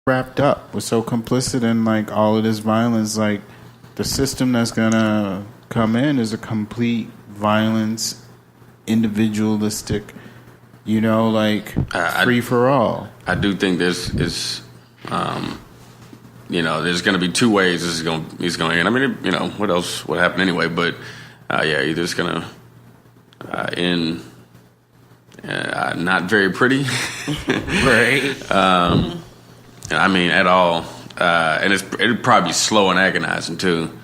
wrapped up. We're so complicit in like all of this violence. Like the system that's gonna come in is a complete violence, individualistic, like free for all. I do think there's there's going to be two ways this is going to end. I mean, what else would happen anyway? But either it's going to end not very pretty, right? I mean, at all, and it'd probably be slow and agonizing too.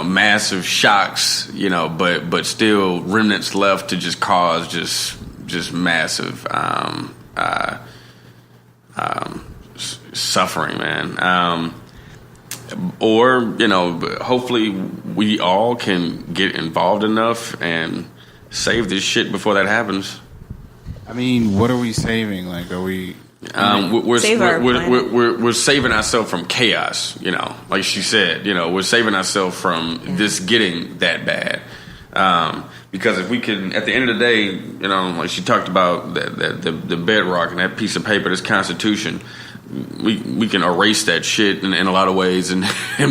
Massive shocks, but still remnants left to just cause just massive suffering, man. Or hopefully we all can get involved enough and save this shit before that happens. I mean, what are we saving? Like, are we? We're saving ourselves from chaos. Like she said, we're saving ourselves from this getting that bad. Because if we can, at the end of the day, like she talked about the bedrock and that piece of paper, this Constitution, we can erase that shit in a lot of ways and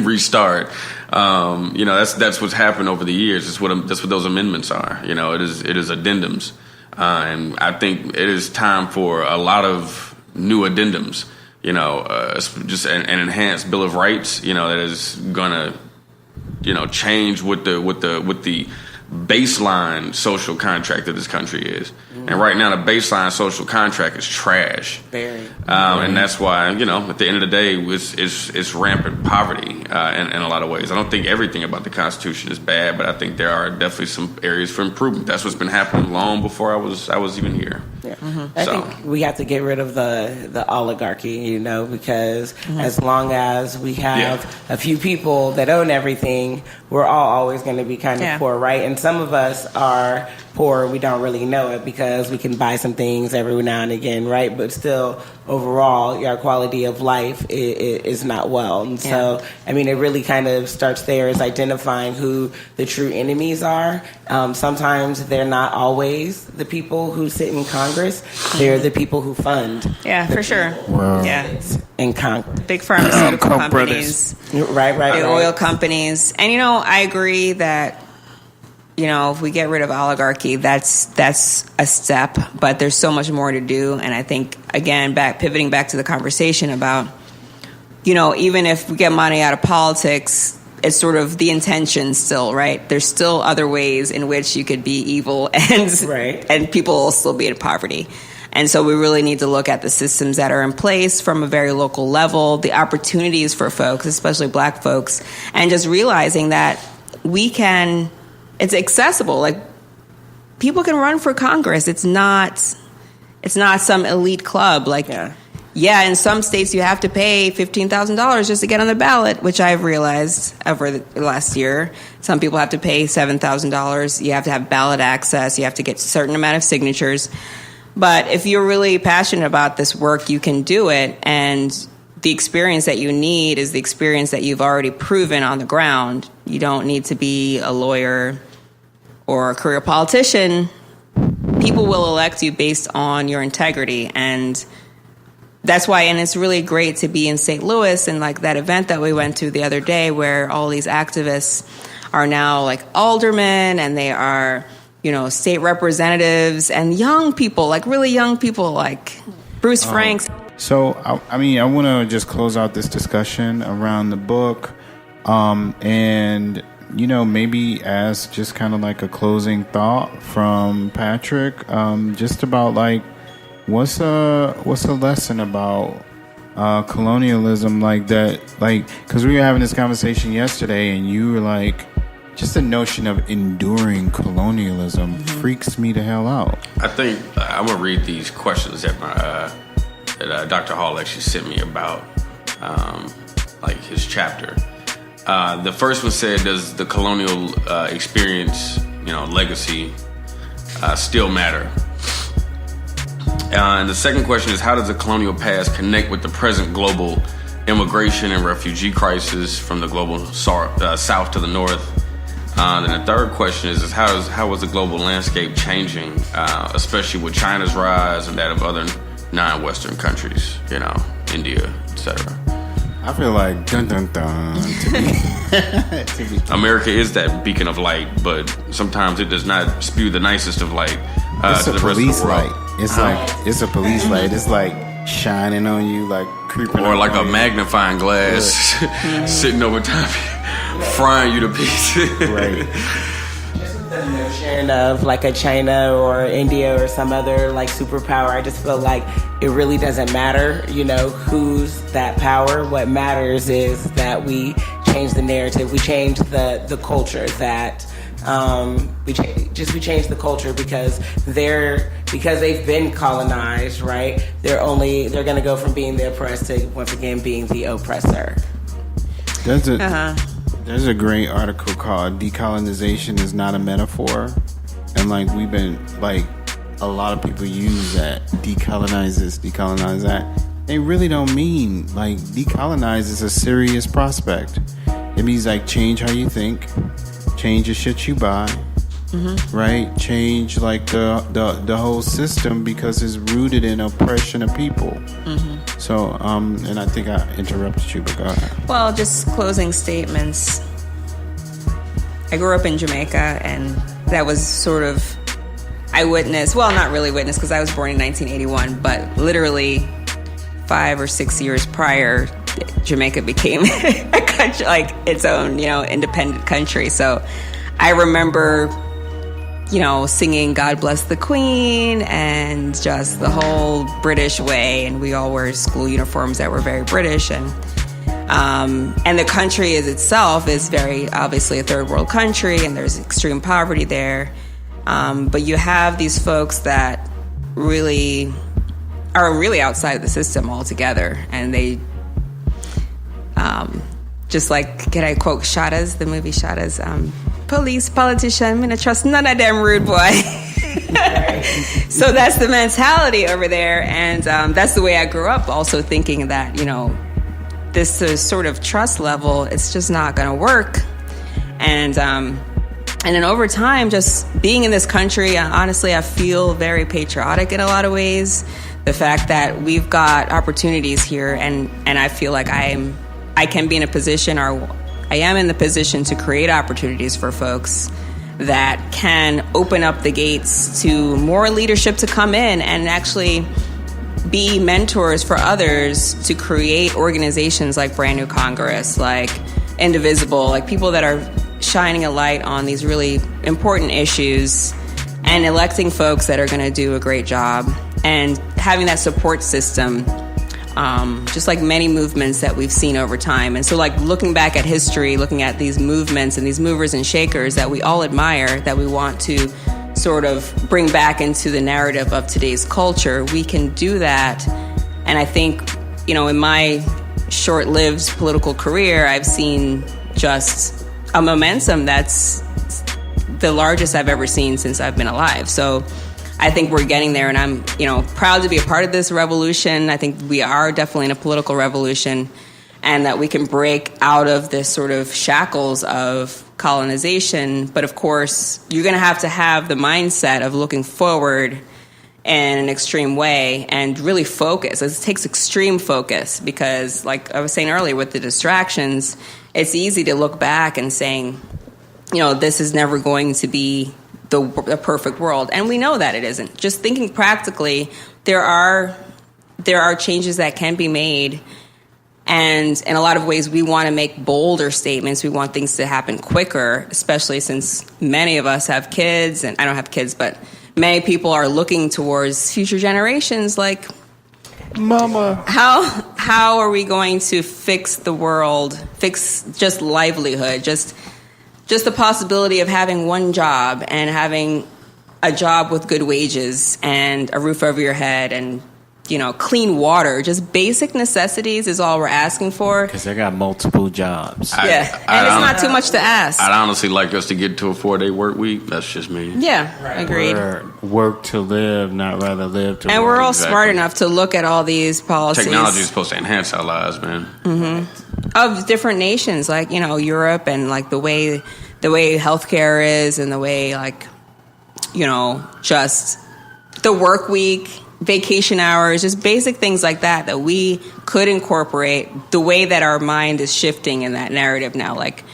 restart. That's what's happened over the years. That's what those amendments are. It is addendums, and I think it is time for a lot of new addendums. Just an enhanced Bill of Rights. That is gonna change what the baseline social contract of this country is. And right now the baseline social contract is trash. Very. And that's why, at the end of the day, it's rampant poverty in a lot of ways. I don't think everything about the Constitution is bad, but I think there are definitely some areas for improvement. That's what's been happening long before I was even here. Yeah. I think we have to get rid of the oligarchy, because as long as we have a few people that own everything, we're all always going to be kind of poor, right? And some of us are poor, we don't really know it because we can buy some things every now and again, right? But still, overall, our quality of life is not well. And so, I mean, it really kind of starts there as identifying who the true enemies are. Sometimes they're not always the people who sit in Congress. They're the people who fund. Yeah, for sure. Wow. Yeah. In Congress. Big pharmaceutical companies. Right. Big oil companies. And, I agree that, if we get rid of oligarchy, that's a step, but there's so much more to do. And I think, again, pivoting back to the conversation about, even if we get money out of politics, it's sort of the intention still, right? There's still other ways in which you could be evil and people will still be in poverty. And so we really need to look at the systems that are in place from a very local level, the opportunities for folks, especially Black folks, and just realizing that it's accessible. Like, people can run for Congress. It's not some elite club. Like, in some states you have to pay $15,000 just to get on the ballot, which I've realized over the last year. Some people have to pay $7,000. You have to have ballot access. You have to get a certain amount of signatures. But if you're really passionate about this work, you can do it. And the experience that you need is the experience that you've already proven on the ground. You don't need to be a lawyer or a career politician. People will elect you based on your integrity. And that's why, and it's really great to be in St. Louis and like that event that we went to the other day where all these activists are now like aldermen and they are, state representatives and young people, like really young people like Bruce Franks. So, I want to just close out this discussion around the book and, maybe as just kind of like a closing thought from Patric, just about like, what's a lesson about colonialism like that? Like, because we were having this conversation yesterday and you were like, just the notion of enduring colonialism freaks me the hell out. I think I'm going to read these questions that Dr. Hall actually sent me about like his chapter. The first one said, does the colonial experience, legacy still matter? And the second question is, how does the colonial past connect with the present global immigration and refugee crisis from the global south to the north? Then the third question is how is the global landscape changing, especially with China's rise and that of other non-Western countries, India, etc. I feel like dun dun dun to be America is that beacon of light, but sometimes it does not spew the nicest of light it's to a the rest police of the world. light. It's like it's a police light. It's like shining on you, like creeping. Or like a you. magnifying glass sitting over top, frying you to pieces. Right. The notion of like a China or India or some other like superpower, I just feel like it really doesn't matter, who's that power. What matters is that we change the narrative, we change the culture, that we change the culture because they've been colonized, right? They're going to go from being the oppressed to once again being the oppressor. There's a great article called "Decolonization is Not a Metaphor," and like we've been like a lot of people use that, decolonize this, decolonize that. They really don't mean like decolonize is a serious prospect. It means like change how you think, change the shit you buy, right? Change like the whole system because it's rooted in oppression of people. So, and I think I interrupted you, but go ahead. Well, just closing statements. I grew up in Jamaica, and that was sort of, I witnessed, well, not really witnessed because I was born in 1981, but literally 5 or 6 years prior, Jamaica became a country, like its own, independent country. So I remember, singing God Bless the Queen and just the whole British way. And we all wear school uniforms that were very British. And the country itself is very obviously a third world country, and there's extreme poverty there. But you have these folks that really are really outside of the system altogether. And they, just like, can I quote Shadas, the movie Shadas? Police, politician, I'm gonna trust none of them, rude boy. So that's the mentality over there, and that's the way I grew up. Also thinking that this sort of trust level, it's just not gonna work. And then over time, just being in this country, honestly, I feel very patriotic in a lot of ways. The fact that we've got opportunities here, and I feel like I can be in a position, or I am in the position to create opportunities for folks that can open up the gates to more leadership to come in and actually be mentors for others, to create organizations like Brand New Congress, like Indivisible, like people that are shining a light on these really important issues and electing folks that are going to do a great job, and having that support system. Just like many movements that we've seen over time. And so like looking back at history, looking at these movements and these movers and shakers that we all admire, that we want to sort of bring back into the narrative of today's culture, we can do that. And I think, in my short-lived political career, I've seen just a momentum that's the largest I've ever seen since I've been alive. So I think we're getting there, and I'm, proud to be a part of this revolution. I think we are definitely in a political revolution, and that we can break out of this sort of shackles of colonization. But of course, you're going to have the mindset of looking forward in an extreme way and really focus. It takes extreme focus because, like I was saying earlier, with the distractions, it's easy to look back and saying, this is never going to be the perfect world, and we know that it isn't. Just thinking practically, there are changes that can be made, and in a lot of ways we want to make bolder statements. We want things to happen quicker, especially since many of us have kids, and I don't have kids, but many people are looking towards future generations like, Mama, how are we going to fix the world, fix just livelihood, just the possibility of having one job and having a job with good wages and a roof over your head and, clean water. Just basic necessities is all we're asking for. Because they got multiple jobs. And it's not too much to ask. I'd honestly like us to get to a 4-day work week. That's just me. Yeah, agreed. Work to live, not rather live to work. And we're all smart enough to look at all these policies. Technology is supposed to enhance our lives, man. Mm-hmm. Of different nations, like, Europe, and like the way healthcare is, and the way, like, just the work week. vacation hours, just basic things like that we could incorporate the way that our mind is shifting in that narrative now. Like,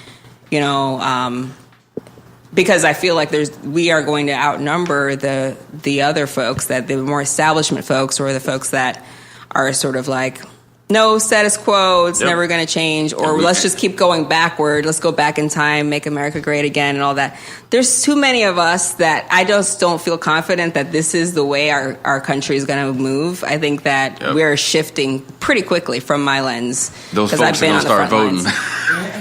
you know, because I feel like we are going to outnumber the other folks, that the more establishment folks, or the folks that are sort of like, no, status quo, it's never going to change, or let's just keep going backward, let's go back in time, make America great again, and all that. There's too many of us that I just don't feel confident that this is the way our country is going to move. I think that we're shifting pretty quickly from my lens. Those folks are going to start voting.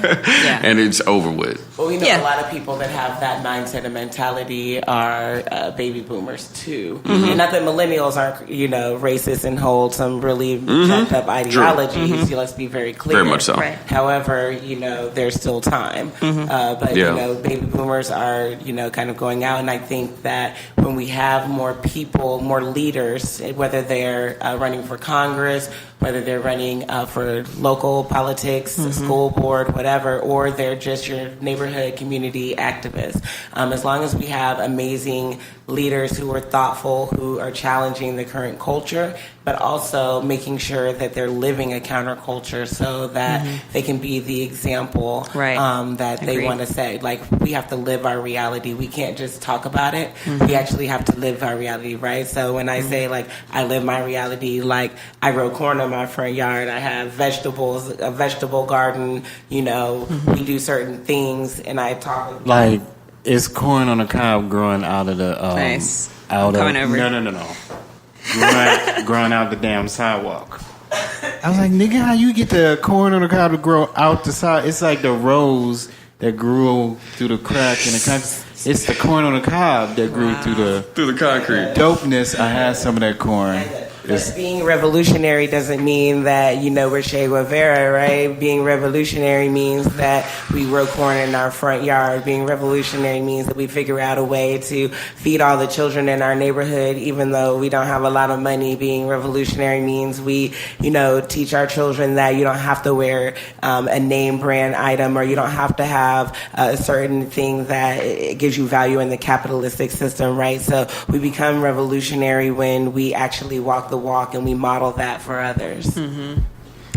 And it's over with. Well, we know a lot of people that have that mindset and mentality are baby boomers too. Mm-hmm. And not that millennials aren't, you know, racist and hold some really jacked up ideologies. Mm-hmm. Let's be very clear. Very much so. Right. However, you know, there's still time. Mm-hmm. But you know, baby boomers are, you know, kind of going out, and I think that when we have more people, more leaders, whether they're running for Congress, whether they're running for local politics, school board, whatever, or they're just your neighborhood community activists. As long as we have amazing leaders who are thoughtful, who are challenging the current culture, but also making sure that they're living a counterculture so that they can be the example that they want to say. Like, we have to live our reality. We can't just talk about it. We actually have to live our reality, right? So when I say, like, I live my reality, like, I grow corn in my front yard, I have vegetables, a vegetable garden, you know, we do certain things, and I talk like, is corn on the cob growing out of the nice. Out coming of over. No. growing out the damn sidewalk. I was like, nigga, how you get the corn on the cob to grow out the side? It's like the rose that grew through the crack in the concrete. It's the corn on the cob that grew through the concrete. Dopeness. I had some of that corn. But being revolutionary doesn't mean that, you know, we're Che Guevara, right? Being revolutionary means that we grow corn in our front yard. Being revolutionary means that we figure out a way to feed all the children in our neighborhood, even though we don't have a lot of money. Being revolutionary means we, you know, teach our children that you don't have to wear a name brand item, or you don't have to have a certain thing that gives you value in the capitalistic system, right? So we become revolutionary when we actually walk the walk and we model that for others.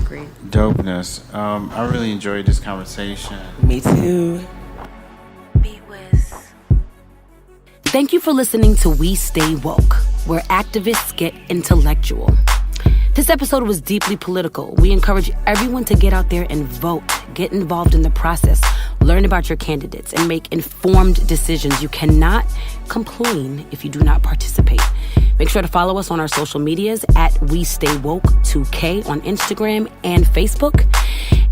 Great. Dopeness. I really enjoyed this conversation. Me too. Thank you for listening to We Stay Woke, where activists get intellectual. This episode was deeply political. We encourage everyone to get out there and vote, get involved in the process, learn about your candidates, and make informed decisions. You cannot complain if you do not participate. Make sure to follow us on our social medias at We Stay Woke 2K on Instagram and Facebook.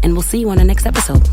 And we'll see you on the next episode.